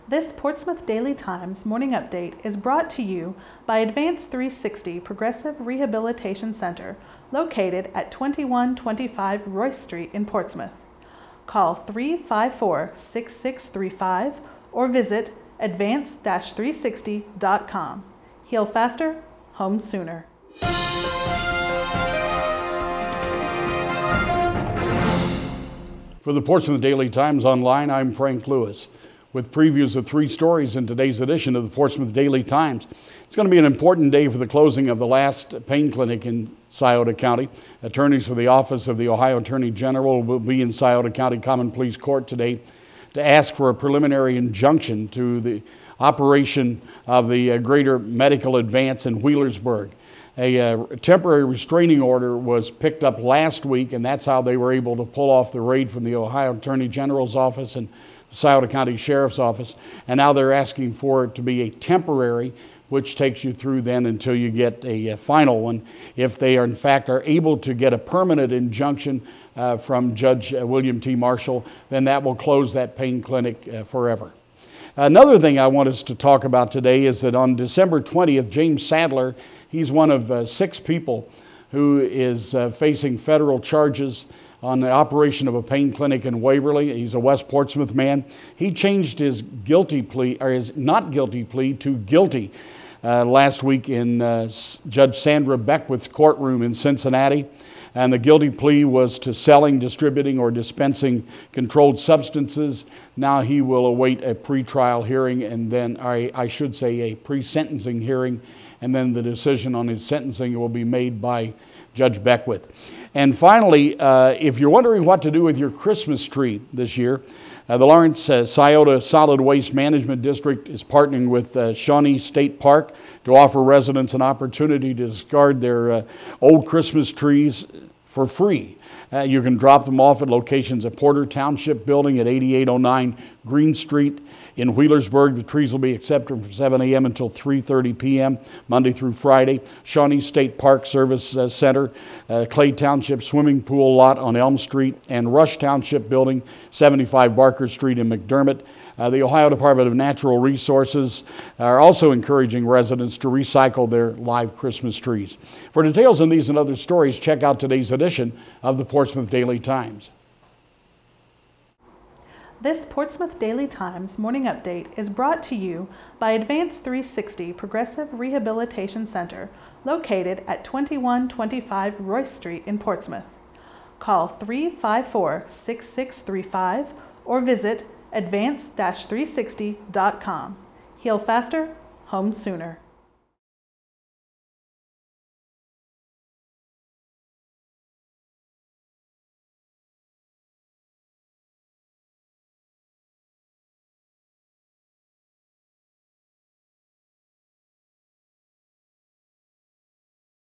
This Portsmouth Daily Times morning update is brought to you by Advance 360 Progressive Rehabilitation Center, located at 2125 Royce Street in Portsmouth. Call 354-6635 or visit advance-360.com. Heal faster, home sooner. For the Portsmouth Daily Times Online, I'm Frank Lewis with previews of 3 stories in today's edition of the Portsmouth Daily Times. It's going to be an important day for the closing of the last pain clinic in Scioto County. Attorneys for the Office of the Ohio Attorney General will be in Scioto County Common Pleas Court today to ask for a preliminary injunction to the operation of the Greater Medical Advance in Wheelersburg. A temporary restraining order was picked up last week, and that's how they were able to pull off the raid from the Ohio Attorney General's office and the Scioto County Sheriff's Office. And now they're asking for it to be a temporary, which takes you through then until you get a final one. If they are in fact are able to get a permanent injunction from Judge William T. Marshall, then that will close that pain clinic forever. Another thing I want us to talk about today is that on December 20th, James Sadler, he's one of 6 people who is facing federal charges on the operation of a pain clinic in Waverly. He's a West Portsmouth man. He changed his guilty plea, or his not guilty plea, to guilty last week in Judge Sandra Beckwith's courtroom in Cincinnati. And the guilty plea was to selling, distributing, or dispensing controlled substances. Now he will await a pretrial hearing, and then, I should say, a pre-sentencing hearing, and then the decision on his sentencing will be made by Judge Beckwith. And finally, if you're wondering what to do with your Christmas tree this year, the Lawrence Scioto Solid Waste Management District is partnering with Shawnee State Park to offer residents an opportunity to discard their old Christmas trees for free. You can drop them off at locations at Porter Township Building at 8809 Green Street. In Wheelersburg, the trees will be accepted from 7 a.m. until 3:30 p.m., Monday through Friday. Shawnee State Park Service Center, Clay Township Swimming Pool Lot on Elm Street, and Rush Township Building, 75 Barker Street in McDermott. The Ohio Department of Natural Resources are also encouraging residents to recycle their live Christmas trees. For details on these and other stories, check out today's edition of the Portsmouth Daily Times. This Portsmouth Daily Times morning update is brought to you by Advance 360 Progressive Rehabilitation Center, located at 2125 Royce Street in Portsmouth. Call 354-6635 or visit advance-360.com. Heal faster, home sooner.